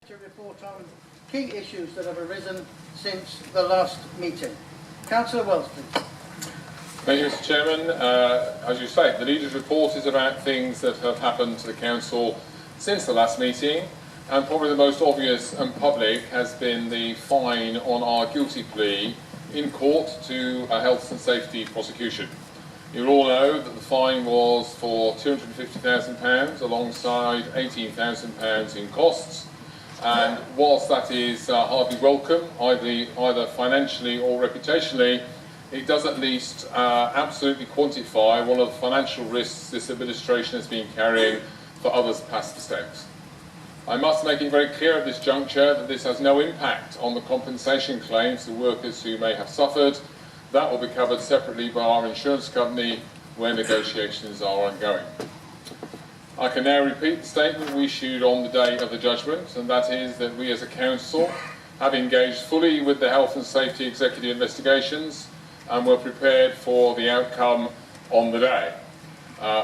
To report on key issues that have arisen since the last meeting. Councillor Wells, please. Thank you, Mr. Chairman. As you say, the Leader's report is about things that have happened to the Council since the last meeting, and probably the most obvious and public has been the fine on our guilty plea in court to a health and safety prosecution. You'll all know that the fine was for £250,000 alongside £18,000 in costs, and whilst that is hardly welcome, either financially or reputationally, it does at least absolutely quantify one of the financial risks this administration has been carrying for others' past mistakes. I must make it very clear at this juncture that this has no impact on the compensation claims to workers who may have suffered. That will be covered separately by our insurance company where negotiations are ongoing. I can now repeat the statement we issued on the day of the judgment, and that is that we as a council have engaged fully with the health and safety executive investigations and were prepared for the outcome on the day.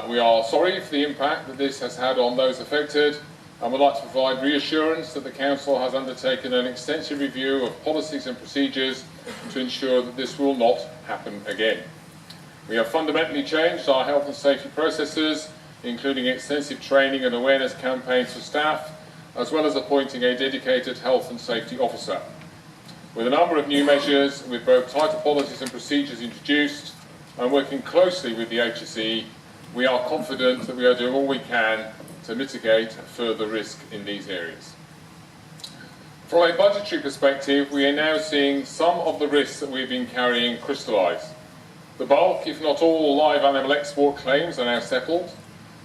We are sorry for the impact that this has had on those affected, and would like to provide reassurance that the Council has undertaken an extensive review of policies and procedures to ensure that this will not happen again. We have fundamentally changed our health and safety processes, including extensive training and awareness campaigns for staff, as well as appointing a dedicated health and safety officer. With a number of new measures, with both tighter policies and procedures introduced, and working closely with the HSE, we are confident that we are doing all we can to mitigate further risk in these areas. From a budgetary perspective, we are now seeing some of the risks that we've been carrying crystallise. The bulk, if not all, live animal export claims are now settled.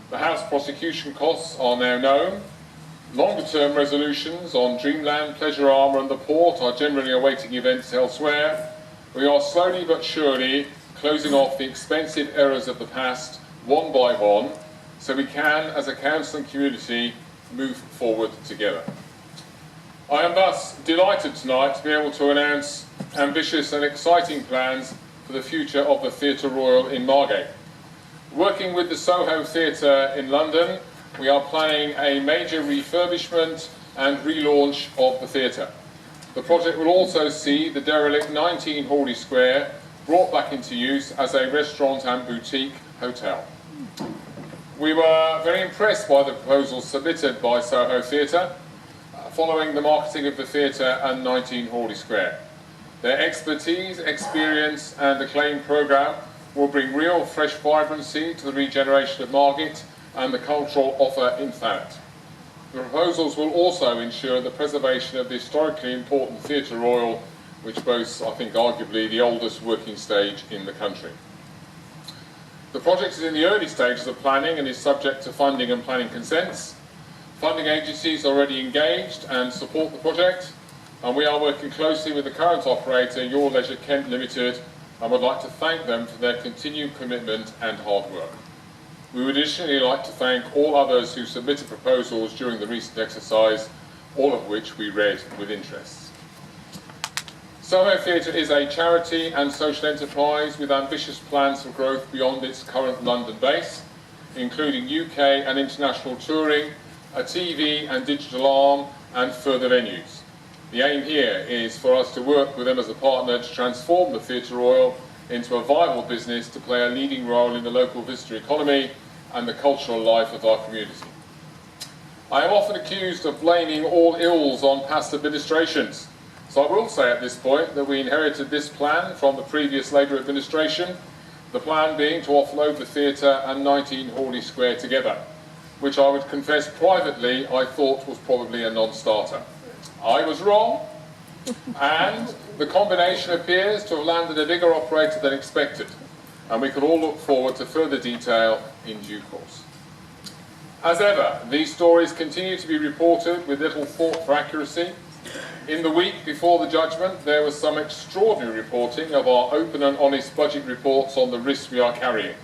The House prosecution costs are now known. Longer-term resolutions on Dreamland, Pleasure Armour and the port are generally awaiting events elsewhere. We are slowly but surely closing off the expensive errors of the past, one by one, so we can, as a council and community, move forward together. I am thus delighted tonight to be able to announce ambitious and exciting plans for the future of the Theatre Royal in Margate. Working with the Soho Theatre in London, we are planning a major refurbishment and relaunch of the theatre. The project will also see the derelict 19 Hawley Square brought back into use as a restaurant and boutique hotel. We were very impressed by the proposals submitted by Soho Theatre following the marketing of the theatre and 19 Hawley Square. Their expertise, experience and acclaimed programme will bring real fresh vibrancy to the regeneration of Margate and the cultural offer in Thanet. The proposals will also ensure the preservation of the historically important Theatre Royal, which boasts, I think, arguably the oldest working stage in the country. The project is in the early stages of planning and is subject to funding and planning consents. Funding agencies are already engaged and support the project, and we are working closely with the current operator, Your Leisure Kent Limited, and would like to thank them for their continued commitment and hard work. We would additionally like to thank all others who submitted proposals during the recent exercise, all of which we read with interest. Soho Theatre is a charity and social enterprise with ambitious plans for growth beyond its current London base, including UK and international touring, a TV and digital arm, and further venues. The aim here is for us to work with them as a partner to transform the Theatre Royal into a viable business to play a leading role in the local visitor economy and the cultural life of our community. I am often accused of blaming all ills on past administrations, so I will say at this point that we inherited this plan from the previous Labour administration, the plan being to offload the theatre and 19 Hawley Square together, which I would confess privately I thought was probably a non-starter. I was wrong, and the combination appears to have landed a bigger operator than expected, and we can all look forward to further detail in due course. As ever, these stories continue to be reported with little thought for accuracy. In the week before the judgment, there was some extraordinary reporting of our open and honest budget reports on the risks we are carrying.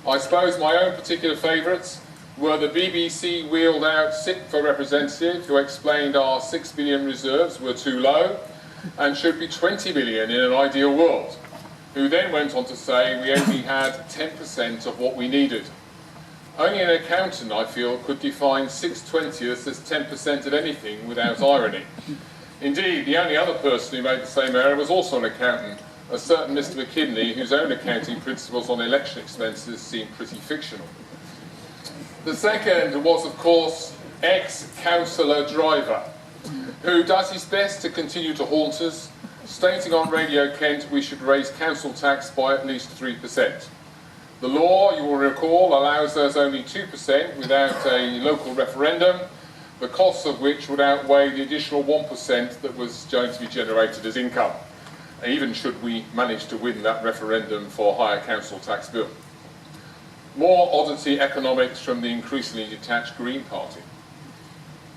I suppose my own particular favourites were the BBC wheeled out SIPFA representative who explained our 6 billion reserves were too low and should be 20 billion in an ideal world, who then went on to say we only had 10% of what we needed. Only an accountant, I feel, could define 6/20ths as 10% of anything without irony. Indeed, the only other person who made the same error was also an accountant, a certain Mr. McKinley, whose own accounting principles on election expenses seem pretty fictional. The second was, of course, ex-councillor Driver, who does his best to continue to haunt us, stating on Radio Kent we should raise council tax by at least 3%. The law, you will recall, allows us only 2% without a local referendum, the costs of which would outweigh the additional 1% that was going to be generated as income, even should we manage to win that referendum for a higher council tax bill. More oddity economics from the increasingly detached Green Party.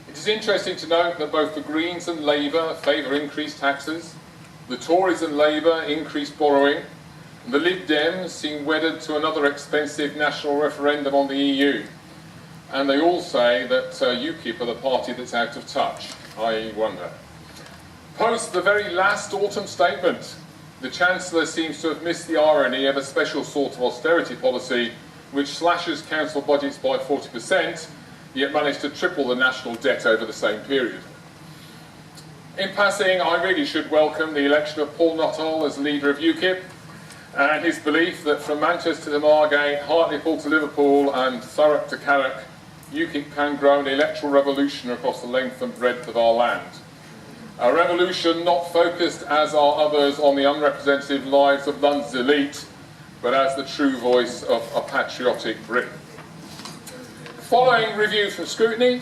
It is interesting to note that both the Greens and Labour favour increased taxes, the Tories and Labour increased borrowing, and the Lib Dems seem wedded to another expensive national referendum on the EU. And they all say that UKIP are the party that's out of touch. I wonder. Post the very last autumn statement, the Chancellor seems to have missed the irony of a special sort of austerity policy which slashes council budgets by 40%, yet managed to triple the national debt over the same period. In passing, I really should welcome the election of Paul Nuttall as leader of UKIP, and his belief that from Manchester to Margate, Hartlepool to Liverpool and Thurrock to Carrick, UKIP can grow an electoral revolution across the length and breadth of our land. A revolution not focused, as are others, on the unrepresentative lives of London's elite, but as the true voice of a patriotic Britain. Following review from scrutiny,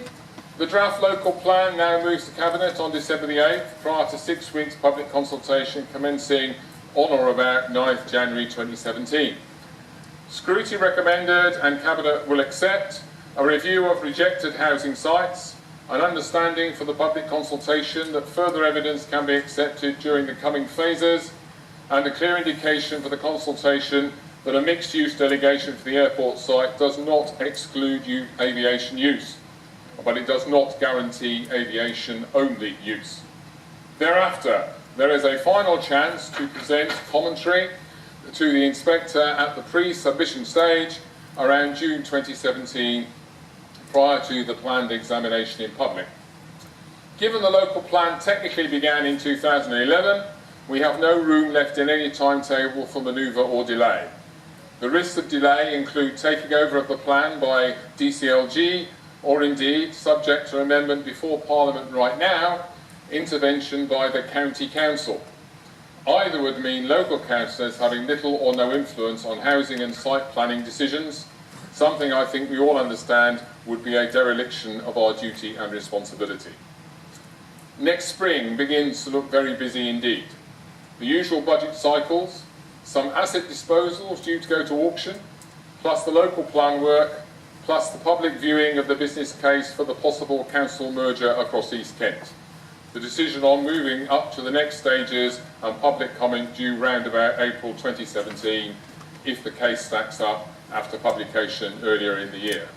the draft local plan now moves to Cabinet on December the 8th, prior to 6 weeks public consultation commencing on or about 9th January 2017. Scrutiny recommended and Cabinet will accept a review of rejected housing sites, an understanding for the public consultation that further evidence can be accepted during the coming phases, and a clear indication for the consultation that a mixed-use delegation for the airport site does not exclude aviation use, but it does not guarantee aviation-only use. Thereafter, there is a final chance to present commentary to the inspector at the pre-submission stage around June 2017, prior to the planned examination in public. Given the local plan technically began in 2011, we have no room left in any timetable for manoeuvre or delay. The risks of delay include taking over of the plan by DCLG, or indeed, subject to amendment before Parliament right now, intervention by the County Council. Either would mean local councillors having little or no influence on housing and site planning decisions, something I think we all understand would be a dereliction of our duty and responsibility. Next spring begins to look very busy indeed. The usual budget cycles, some asset disposals due to go to auction, plus the local plan work, plus the public viewing of the business case for the possible council merger across East Kent. The decision on moving up to the next stages and public comment due round about April 2017 if the case stacks up after publication earlier in the year.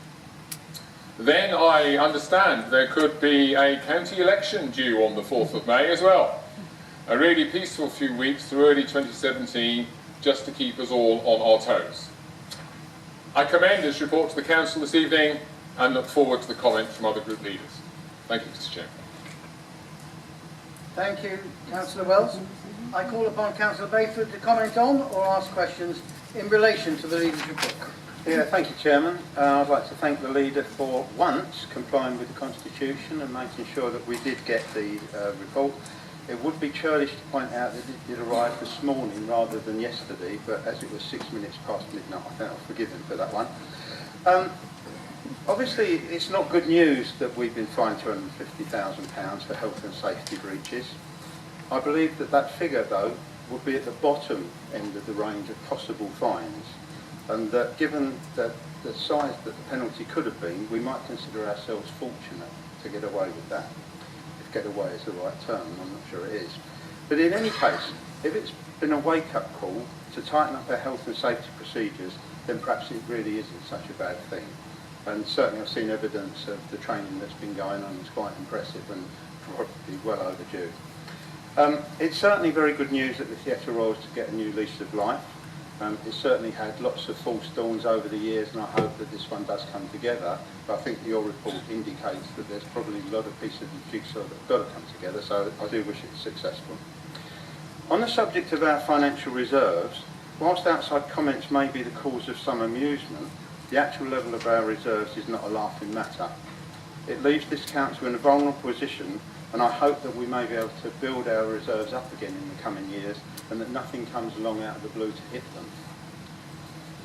Then I understand there could be a county election due on the 4th of May as well. A really peaceful few weeks through early 2017 just to keep us all on our toes. I commend this report to the Council this evening and look forward to the comment from other group leaders. Thank you, Mr. Chairman. Thank you, Councillor Wells. I call upon Councillor Bayford to comment on or ask questions in relation to the Leader's report. Yeah, thank you, Chairman. I'd like to thank the Leader for once complying with the Constitution and making sure that we did get the report. It would be churlish to point out that it did arrive this morning rather than yesterday, but as it was 6 minutes past midnight, I think I'll forgive him for that one. Obviously, it's not good news that we've been fined £250,000 for health and safety breaches. I believe that that figure, though, would be at the bottom end of the range of possible fines, and that given that the size that the penalty could have been, we might consider ourselves fortunate to get away with that. If get away is the right term, I'm not sure it is. But in any case, if it's been a wake-up call to tighten up our health and safety procedures, then perhaps it really isn't such a bad thing. And certainly I've seen evidence of the training that's been going on. It's quite impressive and probably well overdue. It's certainly very good news that the Theatre Royals to get a new lease of life. It's certainly had lots of false dawns over the years, and I hope that this one does come together. But I think your report indicates that there's probably a lot of pieces of the jigsaw that have got to come together, so I do wish it's successful. On the subject of our financial reserves, whilst outside comments may be the cause of some amusement, the actual level of our reserves is not a laughing matter. It leaves this council in a vulnerable position, and I hope that we may be able to build our reserves up again in the coming years, and that nothing comes along out of the blue to hit them.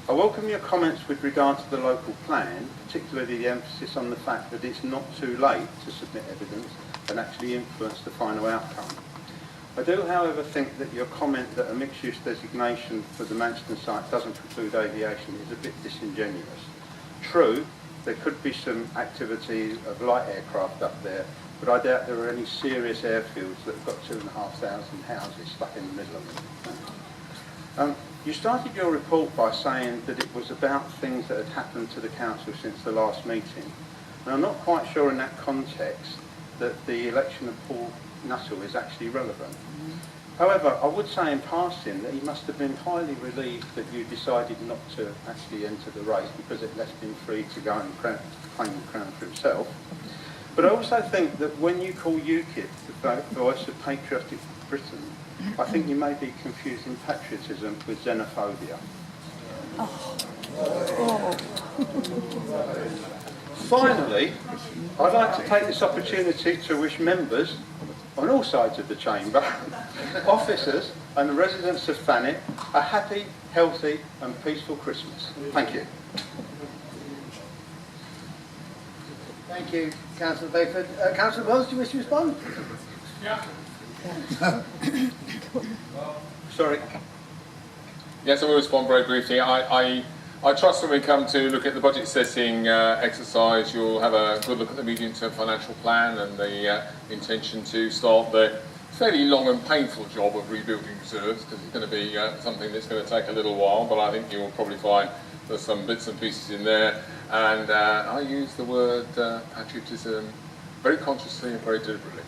I welcome your comments with regard to the local plan, particularly the emphasis on the fact that it's not too late to submit evidence and actually influence the final outcome. I do, however, think that your comment that a mixed-use designation for the Manston site doesn't preclude aviation is a bit disingenuous. True, there could be some activity of light aircraft up there, but I doubt there are any serious airfields that have got 2,500 houses stuck in the middle of them. You started your report by saying that it was about things that had happened to the council since the last meeting. And I'm not quite sure in that context that the election of Paul Nuttall is actually relevant. However, I would say in passing that he must have been highly relieved that you decided not to actually enter the race, because it left him free to go and claim the crown for himself. But I also think that when you call UKIP the voice of patriotic Britain, I think you may be confusing patriotism with xenophobia. Finally, I'd like to take this opportunity to wish members on all sides of the chamber, officers and the residents of Thanet a happy, healthy and peaceful Christmas. Thank you. Thank you, Councillor Bayford. Councillor Wells, do you wish to respond? Yeah. Sorry. Yes, I will respond very briefly. I trust when we come to look at the budget setting exercise, you'll have a good look at the medium-term financial plan and the intention to start the fairly long and painful job of rebuilding reserves, because it's going to be something that's going to take a little while, but I think you'll probably find there's some bits and pieces in there. And I use the word patriotism very consciously and very deliberately,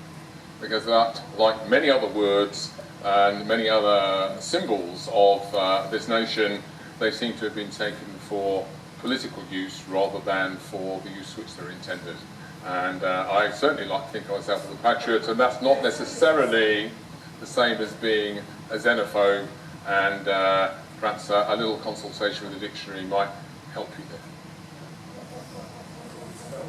because that, like many other words and many other symbols of this nation, they seem to have been taken for political use rather than for the use which they're intended. And I certainly like to think of myself as a patriot, and that's not necessarily the same as being a xenophobe, and perhaps a little consultation with the dictionary might help you there.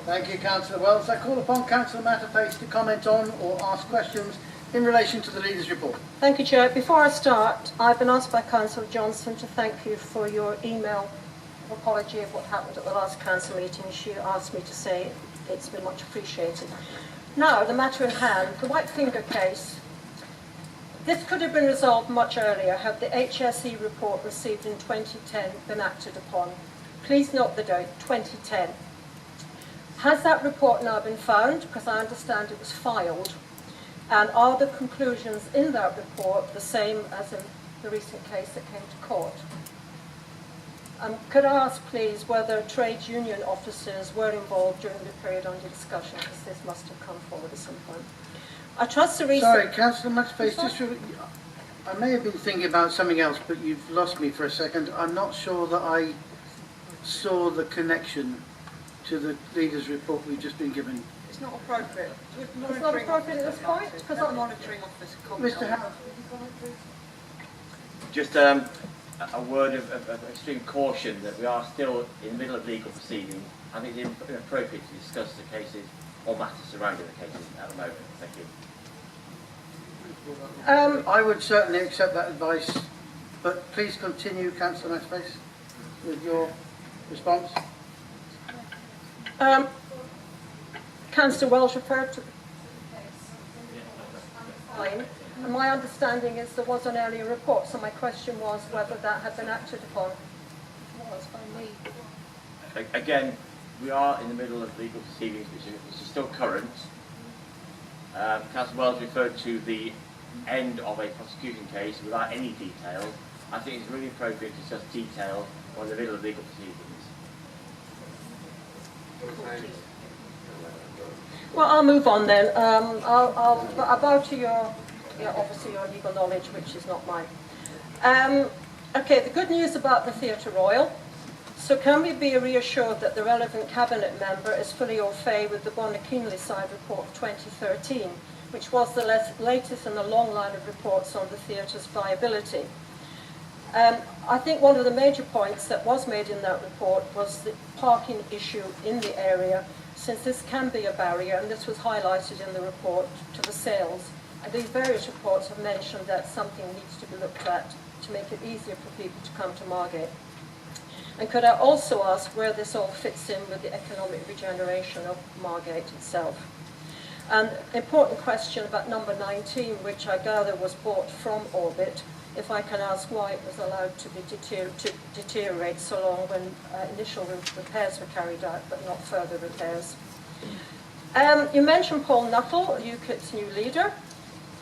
Thank you, Councillor Wells. I call upon Councillor Matterface to comment on or ask questions in relation to the Leaders' Report. Thank you, Chair. Before I start, I've been asked by Councillor Johnson to thank you for your email of apology of what happened at the last council meeting. She asked me to say it's been much appreciated. Now, the matter in hand, the White Finger case. This could have been resolved much earlier had the HSE report received in 2010 been acted upon. Please note the date, 2010. Has that report now been found? Because I understand it was filed. And are the conclusions in that report the same as in the recent case that came to court? Could I ask, please, whether trade union officers were involved during the period under discussion, because this must have come forward at some point. I trust the recent... Sorry, Councillor Matterface, I may have been thinking about something else, but you've lost me for a second. I'm not sure that I saw the connection to the Leaders' Report we've just been given. It's not appropriate. It's not appropriate at this point? Because I'm monitoring officer comment. Mr. Howard. Just a word of extreme caution that we are still in the middle of legal proceedings. I think it's inappropriate to discuss the cases or matters surrounding the cases at the moment. Thank you. I would certainly accept that advice, but please continue, Councillor Matterface, with your response. Councillor Welsh referred to the case, and my understanding is there was an earlier report, so my question was whether that had been acted upon. Again, we are in the middle of legal proceedings which is still current. Councillor Wells referred to the end of a prosecution case without any detail. I think it's really appropriate to discuss detail or in the middle of legal proceedings. Well, I'll move on then. I'll bow to your obviously your legal knowledge, which is not mine. Okay, the good news about the Theatre Royal. So can we be reassured that the relevant cabinet member is fully au fait with the Bonner-Keenley side report of 2013, which was the latest in a long line of reports on the theatre's viability? I think one of the major points that was made in that report was the parking issue in the area, since this can be a barrier, and this was highlighted in the report, to the sales. And these various reports have mentioned that something needs to be looked at to make it easier for people to come to Margate. And could I also ask where this all fits in with the economic regeneration of Margate itself? And important question about number 19, which I gather was bought from Orbit, if I can ask why it was allowed to deteriorate so long when initial repairs were carried out, but not further repairs. You mentioned Paul Nuttall, UKIP's new leader.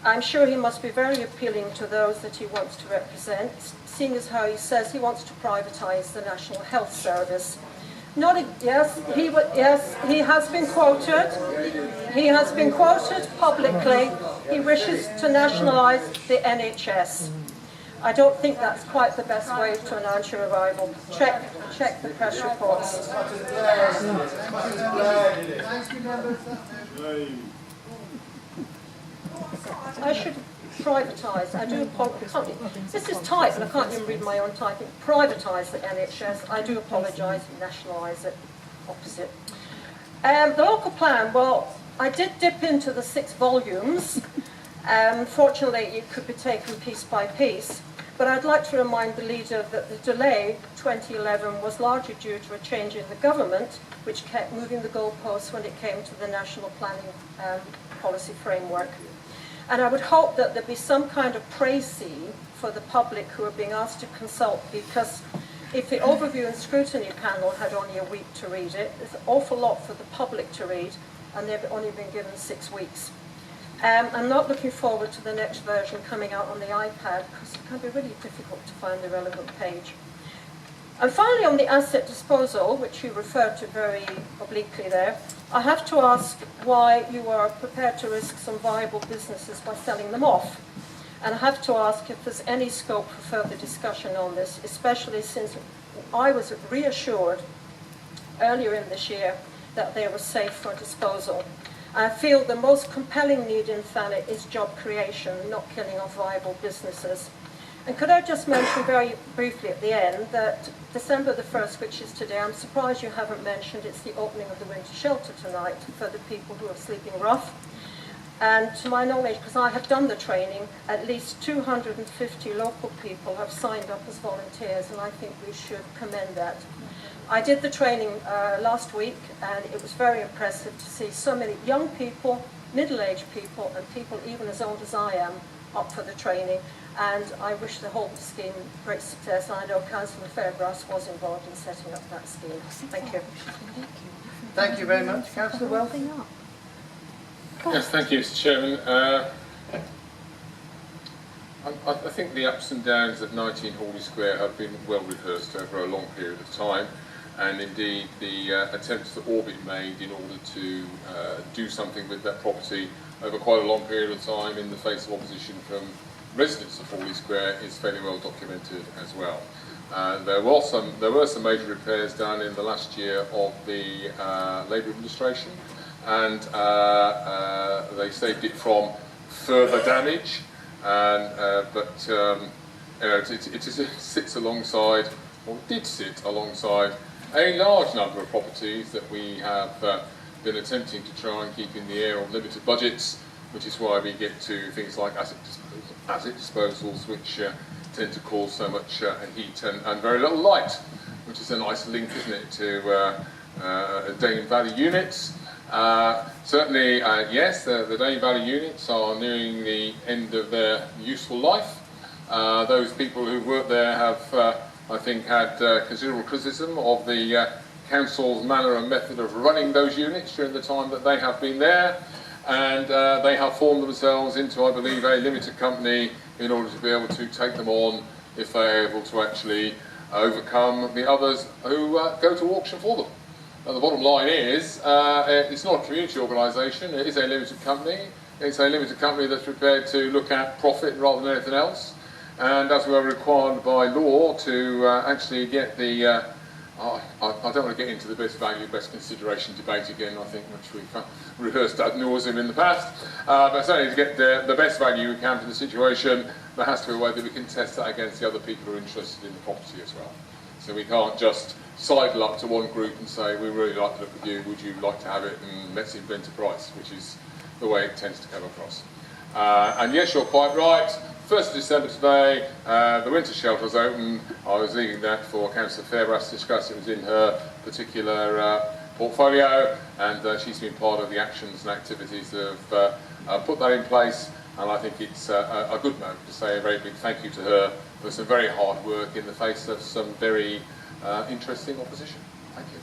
I'm sure he must be very appealing to those that he wants to represent, seeing as how he says he wants to privatise the National Health Service. Yes, he has been quoted. He has been quoted publicly. He wishes to nationalise the NHS. I don't think that's quite the best way to announce your arrival. Check the press reports. I should privatise. I do apologise. This is tight, and I can't even read my own typing. Privatise the NHS. I do apologise. Nationalise it. Opposite. The local plan. Well, I did dip into the 6 volumes. Fortunately, it could be taken piece by piece. But I'd like to remind the leader that the delay, 2011, was largely due to a change in the government, which kept moving the goalposts when it came to the national planning policy framework. And I would hope that there'd be some kind of précis for the public who are being asked to consult, because if the overview and scrutiny panel had only a week to read it, there's an awful lot for the public to read, and they've only been given 6 weeks. I'm not looking forward to the next version coming out on the iPad, because it can be really difficult to find the relevant page. And finally, on the asset disposal, which you referred to very obliquely there, I have to ask why you are prepared to risk some viable businesses by selling them off. And I have to ask if there's any scope for further discussion on this, especially since I was reassured earlier in this year that they were safe for disposal. I feel the most compelling need in Thanet is job creation, not killing off viable businesses. And could I just mention very briefly at the end that December the 1st, which is today, I'm surprised you haven't mentioned it's the opening of the winter shelter tonight for the people who are sleeping rough. And to my knowledge, because I have done the training, at least 250 local people have signed up as volunteers, and I think we should commend that. I did the training last week, and it was very impressive to see so many young people, middle-aged people, and people even as old as I am up for the training. And I wish the whole scheme great success. I know Councillor Fairbrass was involved in setting up that scheme. Thank you. Thank you very much. Councillor Wells. Yes, thank you, Mr. Chairman. I think the ups and downs of 19 Hawley Square have been well rehearsed over a long period of time, and indeed the attempts that Orbit made in order to do something with that property over quite a long period of time in the face of opposition from residents of Hawley Square is fairly well documented as well. There were some major repairs done in the last year of the Labour administration, and they saved it from further damage. But it sits alongside, or did sit alongside, a large number of properties that we have been attempting to try and keep in the air on limited budgets, which is why we get to things like asset disposals, which tend to cause so much heat and very little light, which is a nice link, isn't it, to Dane Valley units. Certainly, yes, the Dane Valley units are nearing the end of their useful life. Those people who work there have, I think, had considerable criticism of the council's manner and method of running those units during the time that they have been there, and they have formed themselves into, I believe, a limited company in order to be able to take them on if they are able to actually overcome the others who go to auction for them. The bottom line is, it's not a community organisation, it is a limited company. It's a limited company that's prepared to look at profit rather than anything else. and as we are required by law to actually get the I don't want to get into the best value, best consideration debate again, I think, which we've rehearsed ad nauseum in the past. But certainly to get the best value we can for the situation, there has to be a way that we can test that against the other people who are interested in the property as well. So we can't just sidle up to one group and say, we really like the look of you, would you like to have it, and let's invent a price, which is the way it tends to come across. And yes, you're quite right. 1st of December today, the winter shelter's open. I was leaving that for Councillor Fairbrass to discuss. It was in her particular portfolio, and she's been part of the actions and activities that have put that in place. And I think it's a good moment to say a very big thank you to her for some very hard work in the face of some very interesting opposition. Thank you.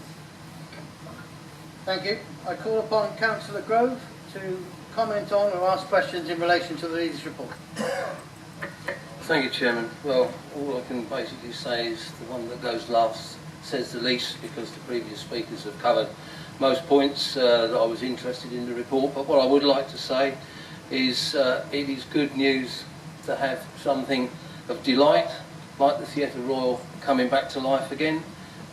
Thank you. I call upon Councillor Grove to comment on or ask questions in relation to the leaders' report. Thank you, Chairman. Well, all I can basically say is the one that goes last says the least, because the previous speakers have covered most points that I was interested in the report. But what I would like to say is it is good news to have something of delight like the Theatre Royal coming back to life again.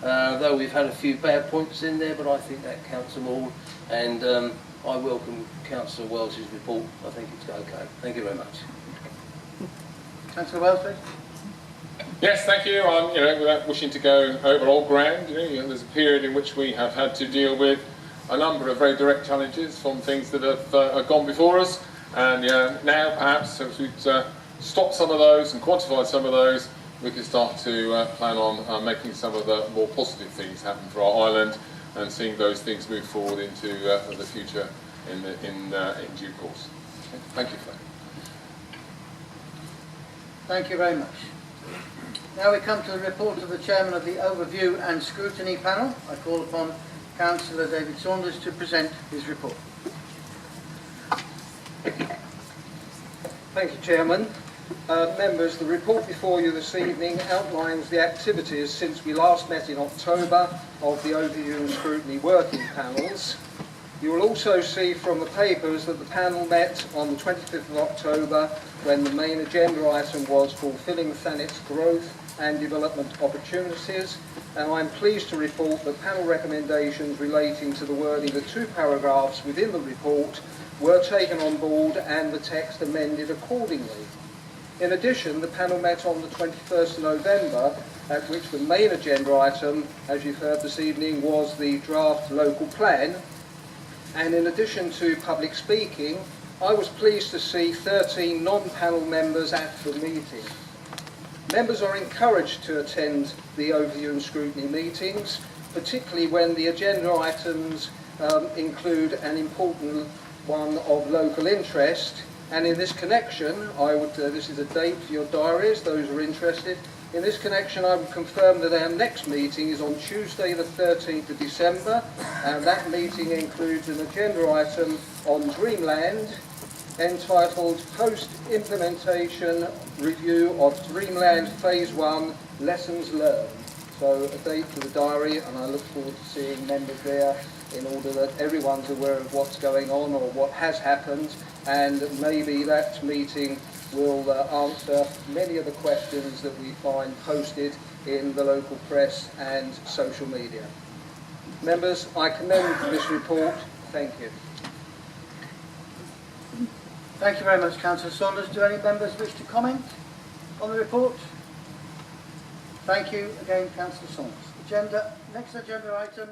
Though we've had a few bad points in there, but I think that counts them all. And I welcome Councillor Wells's report. I think it's okay. Thank you very much. Councillor Wells, please. Yes, thank you. Without wishing to go over old ground, there's a period in which we have had to deal with a number of very direct challenges from things that have gone before us, and now perhaps as we've stopped some of those and quantified some of those, we can start to plan on making some of the more positive things happen for our island and seeing those things move forward into the future in due course. Okay. Thank you for that. Thank you very much. Now we come to the report of the Chairman of the Overview and Scrutiny Panel. I call upon Councillor David Saunders to present his report. Thank you, Chairman. Members, the report before you this evening outlines the activities since we last met in October of the Overview and Scrutiny working panels. You will also see from the papers that the panel met on the 25th of October when the main agenda item was fulfilling Thanet's growth and development opportunities, and I'm pleased to report that panel recommendations relating to the wording of 2 paragraphs within the report were taken on board and the text amended accordingly. In addition, the panel met on the 21st of November, at which the main agenda item, as you've heard this evening, was the draft local plan. And in addition to public speaking, I was pleased to see 13 non-panel members at the meeting. Members are encouraged to attend the Overview and Scrutiny meetings, particularly when the agenda items include an important one of local interest. And in this connection, this is a date for your diaries, those who are interested. In this connection, I would confirm that our next meeting is on Tuesday the 13th of December, and that meeting includes an agenda item on Dreamland entitled Post-Implementation Review of Dreamland Phase 1 Lessons Learned. So a date for the diary, and I look forward to seeing members there in order that everyone's aware of what's going on or what has happened, and maybe that meeting will answer many of the questions that we find posted in the local press and social media. Members, I commend this report. Thank you. Thank you very much, Councillor Saunders. Do any members wish to comment on the report? Thank you again, Councillor Saunders. Next agenda item